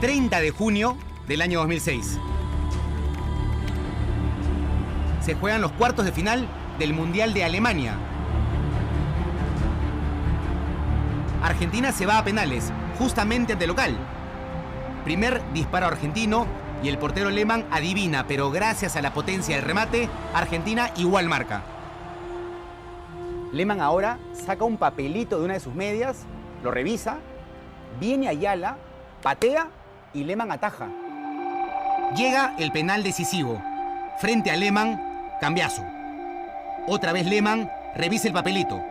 30 de junio del año 2006. Se juegan los cuartos de final del Mundial de Alemania. Argentina se va a penales, justamente ante local. Primer disparo argentino y el portero Lehmann adivina, pero gracias a la potencia del remate, Argentina igual marca. Lehmann ahora saca un papelito de una de sus medias, lo revisa, viene Ayala, patea y Lehmann ataja. Llega el penal decisivo. Frente a Lehmann, Cambiaso. Otra vez Lehmann revisa el papelito.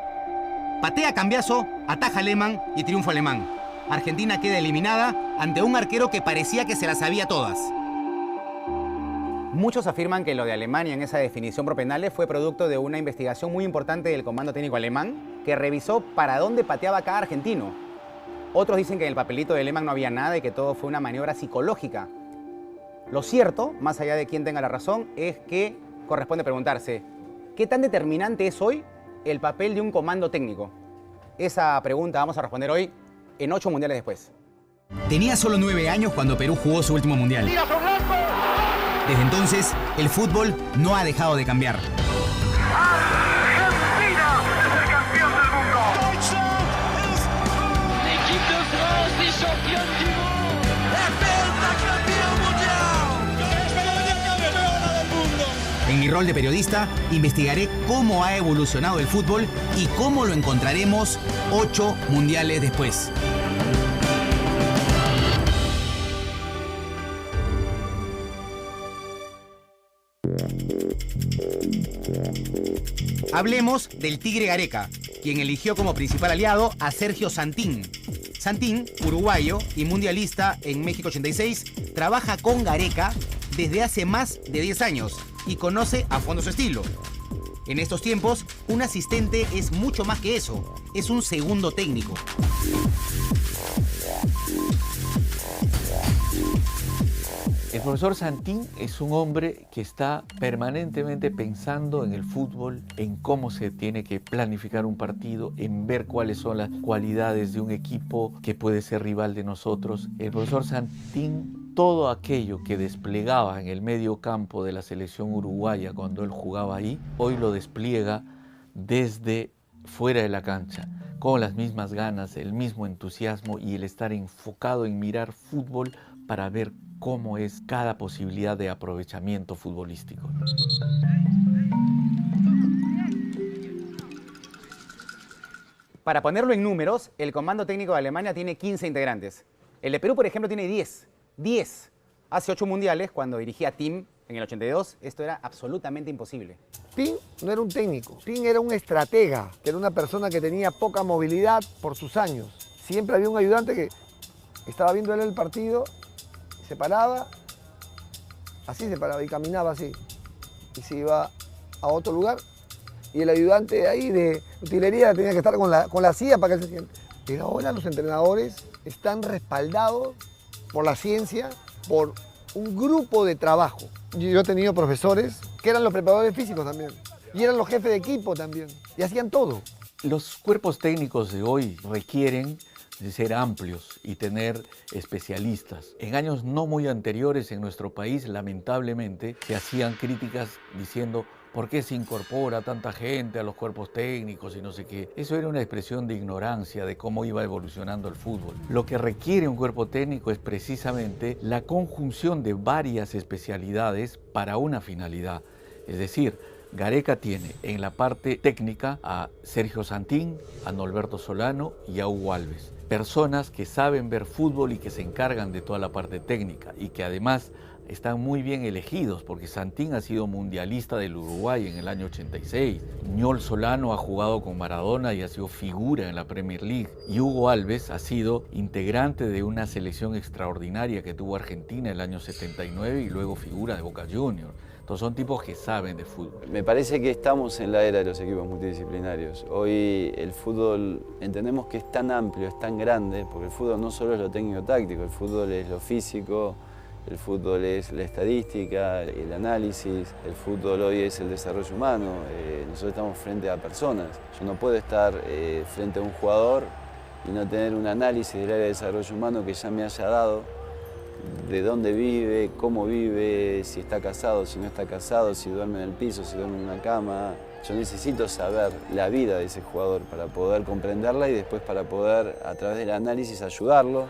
Patea Cambiaso, ataja Lehmann y triunfo alemán. Argentina queda eliminada ante un arquero que parecía que se las sabía todas. Muchos afirman que lo de Alemania en esa definición por penales fue producto de una investigación muy importante del comando técnico alemán que revisó para dónde pateaba cada argentino. Otros dicen que en el papelito de Lehmann no había nada y que todo fue una maniobra psicológica. Lo cierto, más allá de quién tenga la razón, es que corresponde preguntarse ¿qué tan determinante es hoy el papel de un comando técnico? Esa pregunta vamos a responder hoy en 8 mundiales después. Tenía solo 9 años cuando Perú jugó su último mundial. Desde entonces, el fútbol no ha dejado de cambiar. ¡Argentina es el campeón del mundo! L'équipe de France est championne du monde! En mi rol de periodista, investigaré cómo ha evolucionado el fútbol y cómo lo encontraremos 8 mundiales después. Hablemos del Tigre Gareca, quien eligió como principal aliado a Sergio Santín. Santín, uruguayo y mundialista en México 86, trabaja con Gareca desde hace más de 10 años y conoce a fondo su estilo. En estos tiempos, un asistente es mucho más que eso, es un segundo técnico. El profesor Santín es un hombre que está permanentemente pensando en el fútbol, en cómo se tiene que planificar un partido, en ver cuáles son las cualidades de un equipo que puede ser rival de nosotros. El profesor Santín, todo aquello que desplegaba en el medio campo de la selección uruguaya cuando él jugaba ahí, hoy lo despliega desde fuera de la cancha, con las mismas ganas, el mismo entusiasmo y el estar enfocado en mirar fútbol para ver cómo es cada posibilidad de aprovechamiento futbolístico. Para ponerlo en números, el comando técnico de Alemania tiene 15 integrantes. El de Perú, por ejemplo, tiene 10. 10. Hace 8 mundiales, cuando dirigía Tim en el 82, esto era absolutamente imposible. Tim no era un técnico, Tim era un estratega, que era una persona que tenía poca movilidad por sus años. Siempre había un ayudante que estaba viendo él el partido, se paraba, así se paraba y caminaba así. Y se iba a otro lugar y el ayudante de ahí de utilería tenía que estar con la silla para que él se siente. Pero ahora los entrenadores están respaldados por la ciencia, por un grupo de trabajo. Yo he tenido profesores que eran los preparadores físicos también y eran los jefes de equipo también y hacían todo. Los cuerpos técnicos de hoy requieren de ser amplios y tener especialistas. En años no muy anteriores en nuestro país, lamentablemente, se hacían críticas diciendo ¿por qué se incorpora tanta gente a los cuerpos técnicos y no sé qué? Eso era una expresión de ignorancia de cómo iba evolucionando el fútbol. Lo que requiere un cuerpo técnico es precisamente la conjunción de varias especialidades para una finalidad. Es decir, Gareca tiene en la parte técnica a Sergio Santín, a Norberto Solano y a Hugo Alves. Personas que saben ver fútbol y que se encargan de toda la parte técnica y que además están muy bien elegidos porque Santín ha sido mundialista del Uruguay en el año 86. Ñol Solano ha jugado con Maradona y ha sido figura en la Premier League. Y Hugo Alves ha sido integrante de una selección extraordinaria que tuvo Argentina en el año 79 y luego figura de Boca Juniors. Entonces son tipos que saben de fútbol. Me parece que estamos en la era de los equipos multidisciplinarios. Hoy el fútbol entendemos que es tan amplio, es tan grande, porque el fútbol no solo es lo técnico-táctico, el fútbol es lo físico, el fútbol es la estadística, el análisis, el fútbol hoy es el desarrollo humano. Nosotros estamos frente a personas. Yo no puedo estar frente a un jugador y no tener un análisis del área de desarrollo humano que ya me haya dado de dónde vive, cómo vive, si está casado, si no está casado, si duerme en el piso, si duerme en una cama. Yo necesito saber la vida de ese jugador para poder comprenderla y después para poder, a través del análisis, ayudarlo.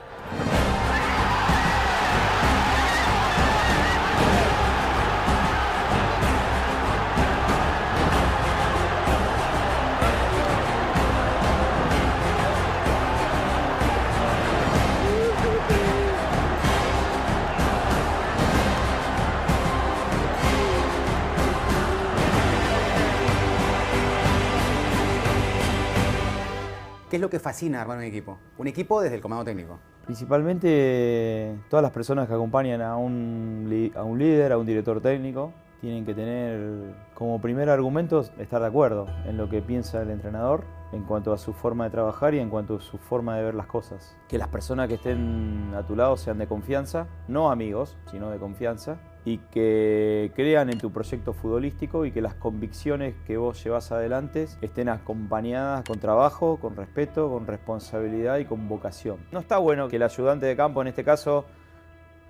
¿Qué es lo que fascina armar un equipo? Un equipo desde el comando técnico. Principalmente todas las personas que acompañan a un líder, a un director técnico, tienen que tener como primer argumento estar de acuerdo en lo que piensa el entrenador en cuanto a su forma de trabajar y en cuanto a su forma de ver las cosas. Que las personas que estén a tu lado sean de confianza, no amigos, sino de confianza, y que crean en tu proyecto futbolístico y que las convicciones que vos llevas adelante estén acompañadas con trabajo, con respeto, con responsabilidad y con vocación. No está bueno que el ayudante de campo, en este caso,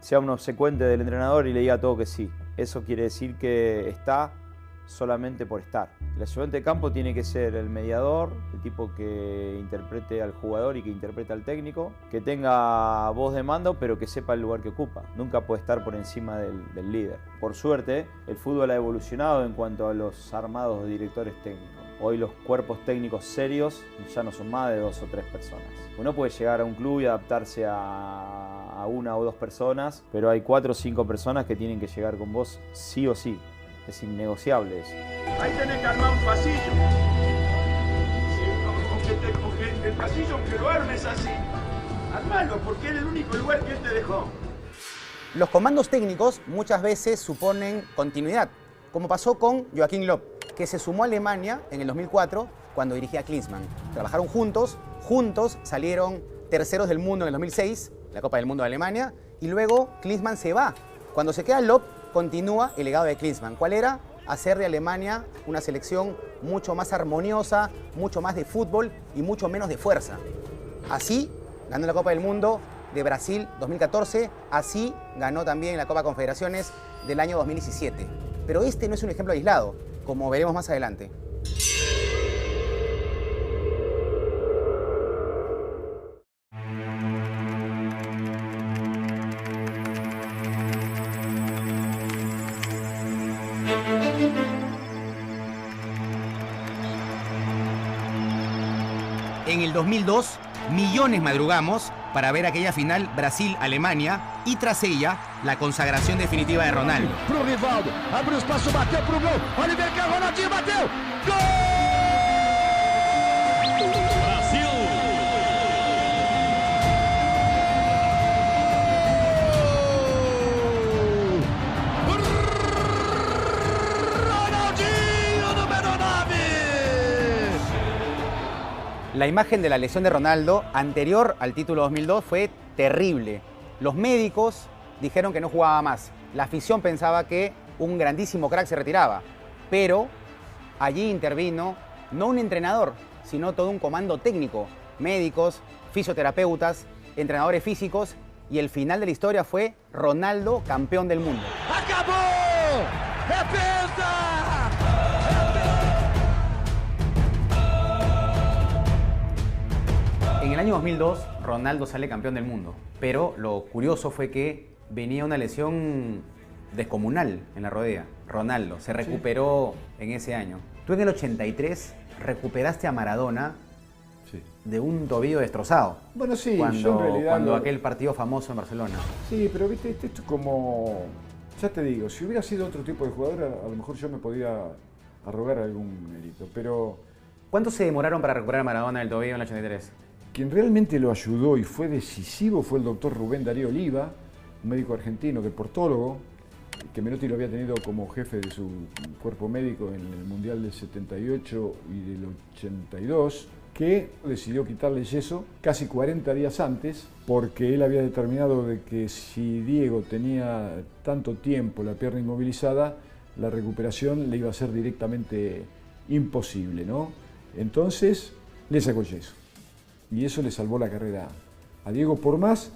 sea un obsecuente del entrenador y le diga todo que sí. Eso quiere decir que está solamente por estar. El ayudante de campo tiene que ser el mediador, el tipo que interprete al jugador y que interprete al técnico, que tenga voz de mando pero que sepa el lugar que ocupa. Nunca puede estar por encima del líder. Por suerte, el fútbol ha evolucionado en cuanto a los armados de directores técnicos. Hoy los cuerpos técnicos serios ya no son más de 2 o 3 personas. Uno puede llegar a un club y adaptarse a 1 o 2 personas, pero hay 4 o 5 personas que tienen que llegar con vos sí o sí. Es innegociable eso. Ahí tenés que armar un pasillo. Sí, aunque el pasillo, aunque lo armes así, armalo, porque era el único lugar que él te dejó. Los comandos técnicos muchas veces suponen continuidad, como pasó con Joachim Löw, que se sumó a Alemania en el 2004 cuando dirigía a Klinsmann. Trabajaron juntos salieron terceros del mundo en el 2006, la Copa del Mundo de Alemania, y luego Klinsmann se va. Cuando se queda Löw, continúa el legado de Klinsmann. ¿Cuál era? Hacer de Alemania una selección mucho más armoniosa, mucho más de fútbol y mucho menos de fuerza. Así ganó la Copa del Mundo de Brasil 2014, así ganó también la Copa Confederaciones del año 2017. Pero este no es un ejemplo aislado, como veremos más adelante. En el 2002, millones madrugamos para ver aquella final Brasil-Alemania y tras ella, la consagración definitiva de Ronaldo. Pro Rivaldo, abre o espaço, bateu pro gol. Oliver Kahn, Ronaldinho bateu. Gol! Brasil! Ronaldinho, número 9. La imagen de la lesión de Ronaldo, anterior al título 2002, fue terrible. Los médicos dijeron que no jugaba más. La afición pensaba que un grandísimo crack se retiraba. Pero allí intervino no un entrenador, sino todo un comando técnico. Médicos, fisioterapeutas, entrenadores físicos. Y el final de la historia fue Ronaldo, campeón del mundo. Acabou! É penta! En el año 2002, Ronaldo sale campeón del mundo, pero lo curioso fue que venía una lesión descomunal en la rodilla. Ronaldo se recuperó en ese año. Tú en el 83 recuperaste a Maradona de un tobillo destrozado. Bueno, sí, yo en realidad... Cuando aquel partido famoso en Barcelona. Sí, pero viste, esto es como... Ya te digo, si hubiera sido otro tipo de jugador, a lo mejor yo me podía arrogar algún mérito, pero... ¿Cuánto se demoraron para recuperar a Maradona del tobillo en el 83? Quien realmente lo ayudó y fue decisivo fue el doctor Rubén Darío Oliva, un médico argentino, deportólogo, que Menotti lo había tenido como jefe de su cuerpo médico en el Mundial del 78 y del 82, que decidió quitarle el yeso casi 40 días antes, porque él había determinado de que si Diego tenía tanto tiempo la pierna inmovilizada, la recuperación le iba a ser directamente imposible, ¿no? Entonces le sacó el yeso. Y eso le salvó la carrera a Diego, por más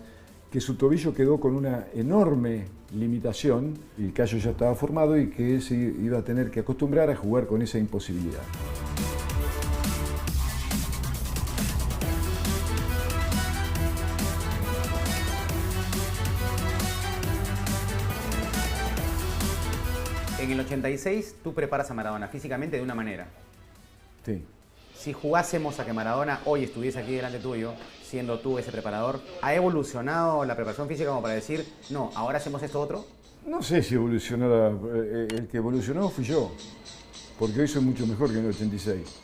que su tobillo quedó con una enorme limitación, el callo ya estaba formado y que se iba a tener que acostumbrar a jugar con esa imposibilidad. En el 86 tú preparas a Maradona físicamente de una manera. Sí. Si jugásemos a que Maradona hoy estuviese aquí delante tuyo, siendo tú ese preparador, ¿ha evolucionado la preparación física como para decir, no, ahora hacemos esto otro? No sé si evolucionó, el que evolucionó fui yo, porque hoy soy mucho mejor que en el 86.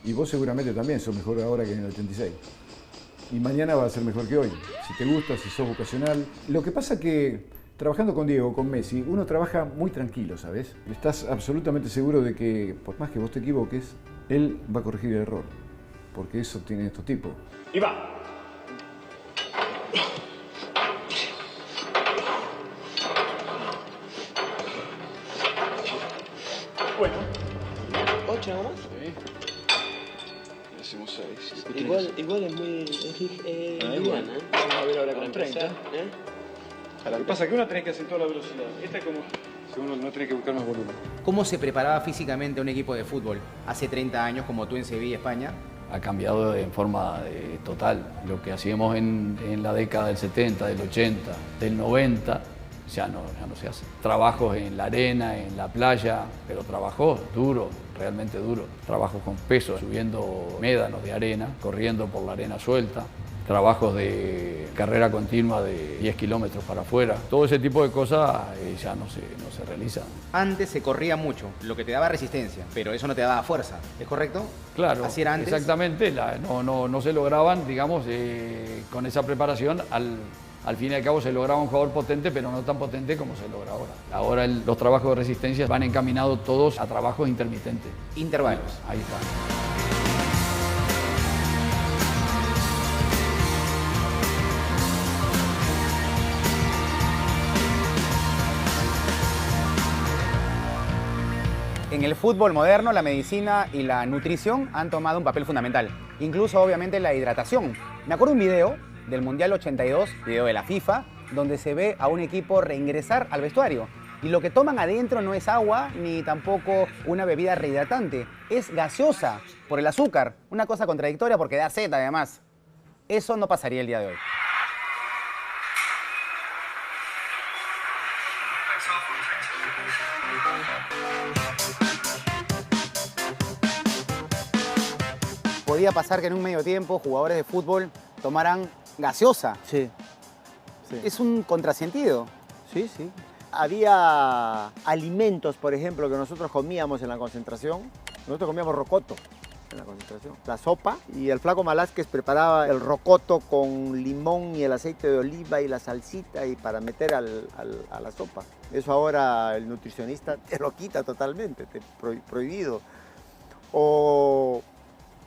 Y vos seguramente también sos mejor ahora que en el 86. Y mañana va a ser mejor que hoy, si te gusta, si sos vocacional. Lo que pasa que trabajando con Diego, con Messi, uno trabaja muy tranquilo, ¿sabes? Estás absolutamente seguro de que, por más que vos te equivoques, él va a corregir el error, porque eso tiene estos tipos. Y va. Bueno. 8 nada más. Sí. Hacemos 6. Igual es muy liviana, ¿eh? Vamos a ver ahora con Para 30. empezar, ¿eh? Lo que pasa es que uno tenés que acentuar la velocidad. Esta es como si uno no tiene que buscar más volumen. ¿Cómo se preparaba físicamente un equipo de fútbol hace 30 años como tú en Sevilla, España? Ha cambiado en forma total. Lo que hacíamos en la década del 70, del 80, del 90, ya no se hace. Trabajos en la arena, en la playa, pero trabajos duros, realmente duros. Trabajos con peso, subiendo médanos de arena, corriendo por la arena suelta. Trabajos de carrera continua de 10 kilómetros para afuera. Todo ese tipo de cosas ya no se realizan. Antes se corría mucho, lo que te daba resistencia, pero eso no te daba fuerza, ¿es correcto? Claro, ¿Así era antes? exactamente. No se lograban, digamos, con esa preparación. Al fin y al cabo se lograba un jugador potente, pero no tan potente como se logra ahora. Ahora los trabajos de resistencia van encaminados todos a trabajos intermitentes. Intervalos. Ahí está. En el fútbol moderno, la medicina y la nutrición han tomado un papel fundamental. Incluso, obviamente, la hidratación. Me acuerdo un video del Mundial 82, video de la FIFA, donde se ve a un equipo reingresar al vestuario. Y lo que toman adentro no es agua ni tampoco una bebida rehidratante. Es gaseosa por el azúcar. Una cosa contradictoria porque da sed, además. Eso no pasaría el día de hoy. Podía pasar que en un medio tiempo jugadores de fútbol tomaran gaseosa. Sí. Es un contrasentido. Sí, sí. Había alimentos, por ejemplo, que nosotros comíamos en la concentración. Nosotros comíamos rocoto en la concentración. La sopa, y el flaco Malásquez preparaba el rocoto con limón y el aceite de oliva y la salsita y para meter a la sopa. Eso ahora el nutricionista te lo quita totalmente, prohibido. O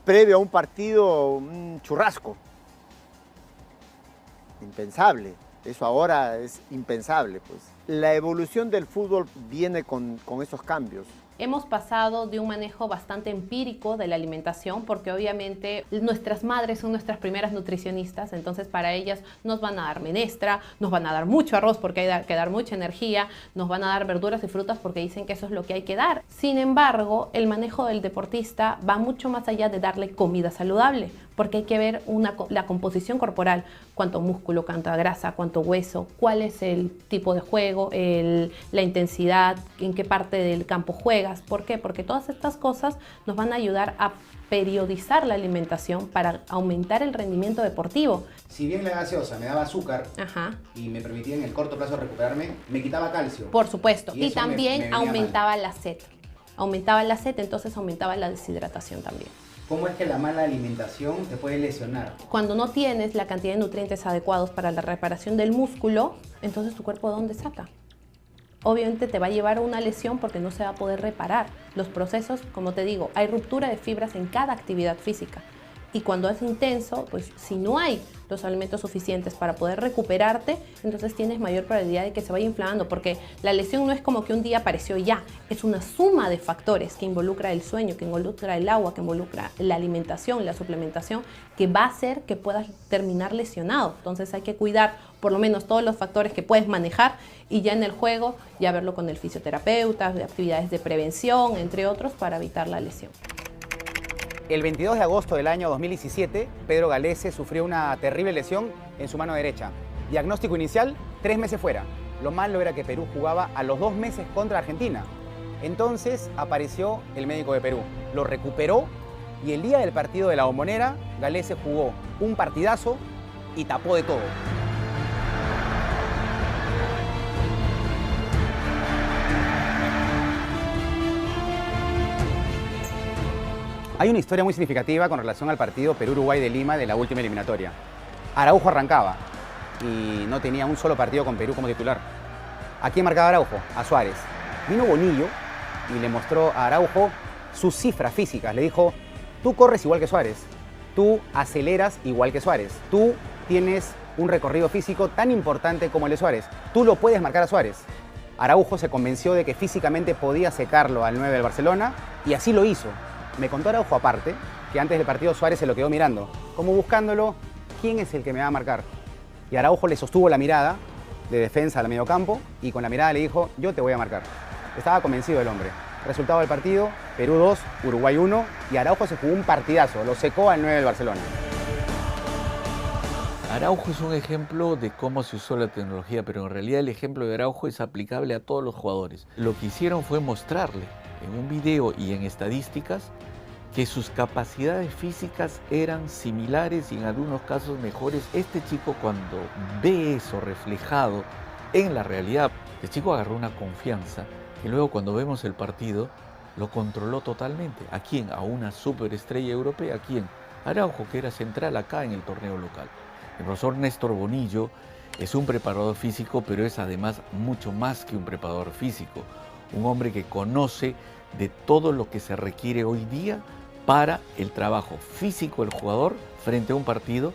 previo a un partido, un churrasco. Impensable. Eso ahora es impensable, pues. La evolución del fútbol viene con esos cambios. Hemos pasado de un manejo bastante empírico de la alimentación porque obviamente nuestras madres son nuestras primeras nutricionistas, entonces para ellas nos van a dar menestra, nos van a dar mucho arroz porque hay que dar mucha energía, nos van a dar verduras y frutas porque dicen que eso es lo que hay que dar. Sin embargo, el manejo del deportista va mucho más allá de darle comida saludable porque hay que ver la composición corporal, cuánto músculo, cuánta grasa, cuánto hueso, cuál es el tipo de juego, la intensidad, en qué parte del campo juegas. ¿Por qué? Porque todas estas cosas nos van a ayudar a periodizar la alimentación para aumentar el rendimiento deportivo. Si bien la gaseosa me daba azúcar y me permitía en el corto plazo recuperarme, me quitaba calcio. Por supuesto. Y eso también me aumentaba la sed. Aumentaba la sed, entonces aumentaba la deshidratación también. ¿Cómo es que la mala alimentación te puede lesionar? Cuando no tienes la cantidad de nutrientes adecuados para la reparación del músculo, entonces tu cuerpo ¿de dónde saca? Obviamente te va a llevar a una lesión porque no se va a poder reparar. Los procesos, como te digo, hay ruptura de fibras en cada actividad física. Y cuando es intenso, pues si no hay los alimentos suficientes para poder recuperarte, entonces tienes mayor probabilidad de que se vaya inflamando, porque la lesión no es como que un día apareció y ya, es una suma de factores que involucra el sueño, que involucra el agua, que involucra la alimentación, la suplementación, que va a hacer que puedas terminar lesionado. Entonces hay que cuidar por lo menos todos los factores que puedes manejar y ya en el juego ya verlo con el fisioterapeuta, de actividades de prevención, entre otros, para evitar la lesión. El 22 de agosto del año 2017, Pedro Galese sufrió una terrible lesión en su mano derecha. Diagnóstico inicial, 3 meses fuera. Lo malo era que Perú jugaba a los 2 meses contra Argentina. Entonces apareció el médico de Perú, lo recuperó y el día del partido de La Bombonera, Galese jugó un partidazo y tapó de todo. Hay una historia muy significativa con relación al partido Perú-Uruguay de Lima de la última eliminatoria. Araujo arrancaba y no tenía un solo partido con Perú como titular. ¿A quién marcaba Araujo? A Suárez. Vino Bonillo y le mostró a Araujo sus cifras físicas. Le dijo, tú corres igual que Suárez, tú aceleras igual que Suárez, tú tienes un recorrido físico tan importante como el de Suárez, tú lo puedes marcar a Suárez. Araujo se convenció de que físicamente podía secarlo al 9 del Barcelona y así lo hizo. Me contó Araujo aparte que antes del partido Suárez se lo quedó mirando, como buscándolo, ¿quién es el que me va a marcar? Y Araujo le sostuvo la mirada de defensa al mediocampo y con la mirada le dijo, yo te voy a marcar. Estaba convencido el hombre. Resultado del partido, Perú 2, Uruguay 1 y Araujo se jugó un partidazo, lo secó al 9 del Barcelona. Araujo es un ejemplo de cómo se usó la tecnología, pero en realidad el ejemplo de Araujo es aplicable a todos los jugadores. Lo que hicieron fue mostrarle en un video y en estadísticas que sus capacidades físicas eran similares y en algunos casos mejores. Este chico, cuando ve eso reflejado en la realidad, el chico agarró una confianza que luego cuando vemos el partido lo controló totalmente. ¿A quién? A una superestrella europea. ¿A quién? Araujo, que era central acá en el torneo local. El profesor Néstor Bonillo es un preparador físico, pero es además mucho más que un preparador físico. Un hombre que conoce de todo lo que se requiere hoy día para el trabajo físico del jugador frente a un partido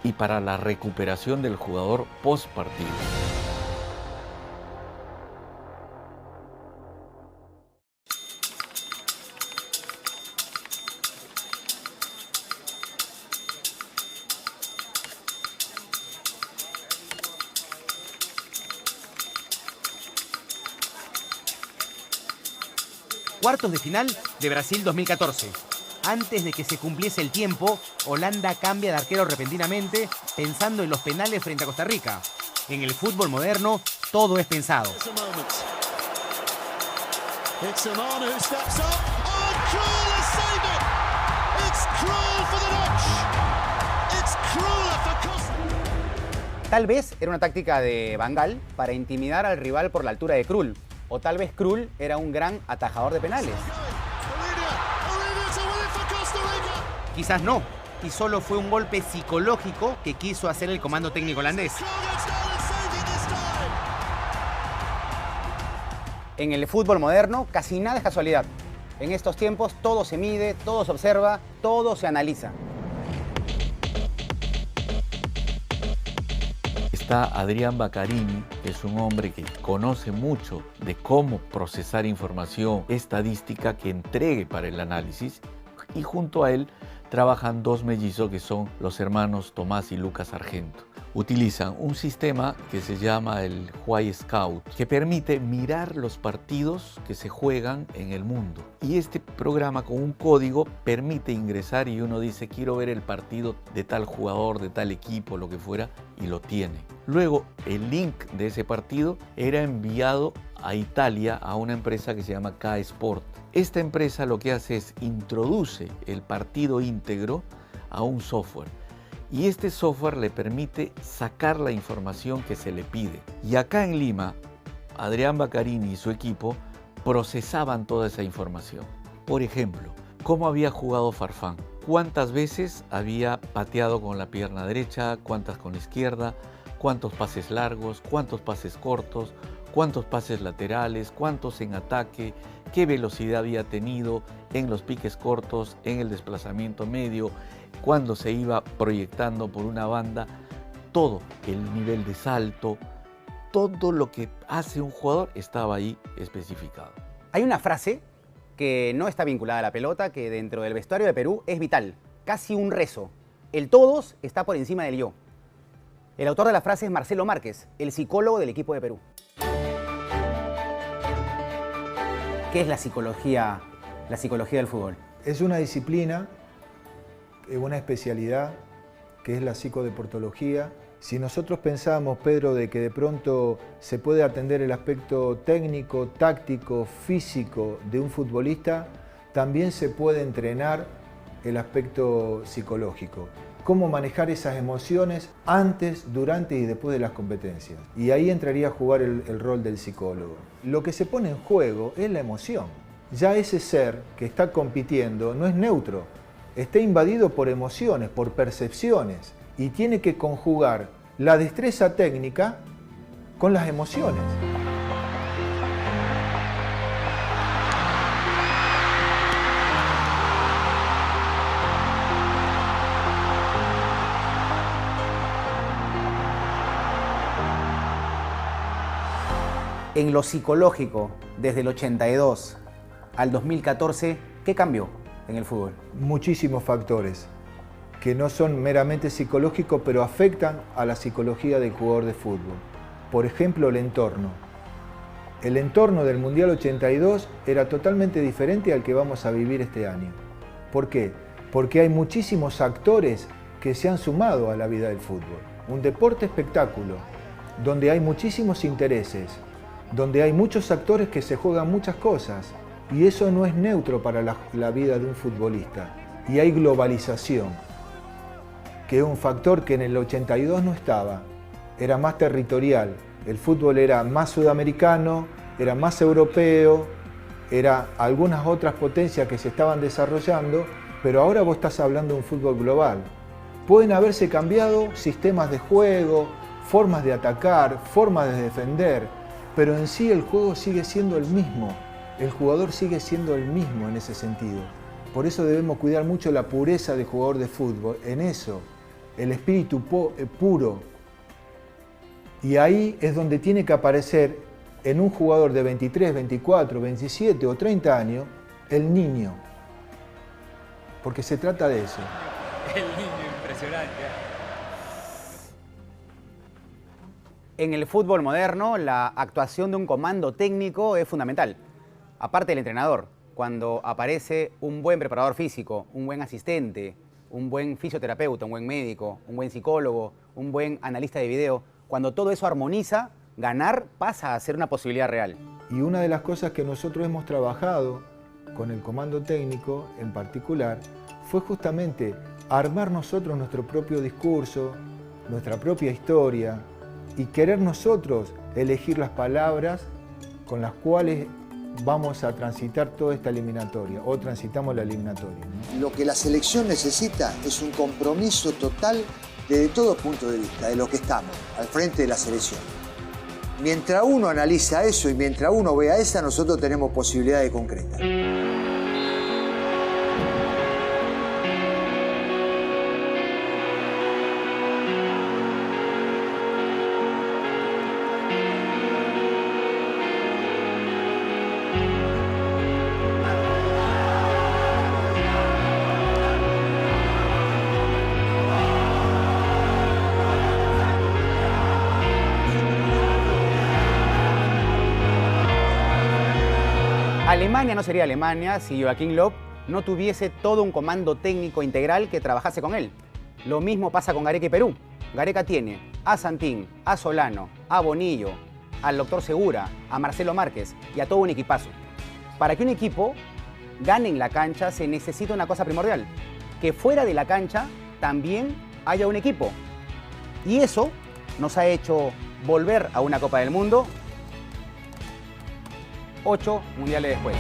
y para la recuperación del jugador post partido. Cuartos de final de Brasil 2014. Antes de que se cumpliese el tiempo, Holanda cambia de arquero repentinamente, pensando en los penales frente a Costa Rica. En el fútbol moderno, todo es pensado. Tal vez era una táctica de Van Gaal para intimidar al rival por la altura de Krul. O tal vez Krul era un gran atajador de penales. Quizás no, y solo fue un golpe psicológico que quiso hacer el comando técnico holandés. En el fútbol moderno, casi nada es casualidad. En estos tiempos todo se mide, todo se observa, todo se analiza. Está Adrián Baccarini, que es un hombre que conoce mucho de cómo procesar información estadística que entregue para el análisis, y junto a él trabajan dos mellizos que son los hermanos Tomás y Lucas Argento. Utilizan un sistema que se llama el Huay Scout, que permite mirar los partidos que se juegan en el mundo. Y este programa con un código permite ingresar y uno dice quiero ver el partido de tal jugador, de tal equipo, lo que fuera, y lo tiene. Luego el link de ese partido era enviado a Italia a una empresa que se llama K-Sport. Esta empresa lo que hace es introduce el partido íntegro a un software. Y este software le permite sacar la información que se le pide. Y acá en Lima, Adrián Baccarini y su equipo procesaban toda esa información. Por ejemplo, cómo había jugado Farfán, cuántas veces había pateado con la pierna derecha, cuántas con la izquierda, cuántos pases largos, cuántos pases cortos, cuántos pases laterales, cuántos en ataque, qué velocidad había tenido en los piques cortos, en el desplazamiento medio, cuándo se iba proyectando por una banda, todo, el nivel de salto, todo lo que hace un jugador estaba ahí especificado. Hay una frase que no está vinculada a la pelota, que dentro del vestuario de Perú es vital, casi un rezo. El todos está por encima del yo. El autor de la frase es Marcelo Márquez, el psicólogo del equipo de Perú. ¿Qué es la psicología del fútbol? Es una disciplina, una especialidad, que es la psicodeportología. Si nosotros pensábamos, Pedro, de que de pronto se puede atender el aspecto técnico, táctico, físico de un futbolista, también se puede entrenar el aspecto psicológico. Cómo manejar esas emociones antes, durante y después de las competencias. Y ahí entraría a jugar el rol del psicólogo. Lo que se pone en juego es la emoción. Ya ese ser que está compitiendo no es neutro, está invadido por emociones, por percepciones, y tiene que conjugar la destreza técnica con las emociones. En lo psicológico, desde el 82 al 2014, ¿qué cambió en el fútbol? Muchísimos factores que no son meramente psicológicos, pero afectan a la psicología del jugador de fútbol. Por ejemplo, el entorno. El entorno del Mundial 82 era totalmente diferente al que vamos a vivir este año. ¿Por qué? Porque hay muchísimos actores que se han sumado a la vida del fútbol. Un deporte espectáculo, donde hay muchísimos intereses, donde hay muchos actores que se juegan muchas cosas, y eso no es neutro para la vida de un futbolista. Y hay globalización, que es un factor que en el 82 no estaba, era más territorial. El fútbol era más sudamericano, era más europeo, era algunas otras potencias que se estaban desarrollando, pero ahora vos estás hablando de un fútbol global. Pueden haberse cambiado sistemas de juego, formas de atacar, formas de defender, pero en sí el juego sigue siendo el mismo, el jugador sigue siendo el mismo en ese sentido. Por eso debemos cuidar mucho la pureza del jugador de fútbol, en eso, el espíritu puro. Y ahí es donde tiene que aparecer en un jugador de 23, 24, 27 o 30 años, el niño. Porque se trata de eso. El niño, impresionante. En el fútbol moderno, la actuación de un comando técnico es fundamental. Aparte del entrenador, cuando aparece un buen preparador físico, un buen asistente, un buen fisioterapeuta, un buen médico, un buen psicólogo, un buen analista de video, cuando todo eso armoniza, ganar pasa a ser una posibilidad real. Y una de las cosas que nosotros hemos trabajado con el comando técnico en particular fue justamente armar nosotros nuestro propio discurso, nuestra propia historia y querer nosotros elegir las palabras con las cuales vamos a transitar toda esta eliminatoria, o transitamos la eliminatoria, ¿no? Lo que la selección necesita es un compromiso total desde todo punto de vista, de lo que estamos, al frente de la selección. Mientras uno analiza eso y mientras uno vea esa, nosotros tenemos posibilidad de concretar. Alemania no sería Alemania si Joachim Löw no tuviese todo un comando técnico integral que trabajase con él. Lo mismo pasa con Gareca y Perú. Gareca tiene a Santín, a Solano, a Bonillo, al doctor Segura, a Marcelo Márquez y a todo un equipazo. Para que un equipo gane en la cancha se necesita una cosa primordial, que fuera de la cancha también haya un equipo. Y eso nos ha hecho volver a una Copa del Mundo 8 mundiales después.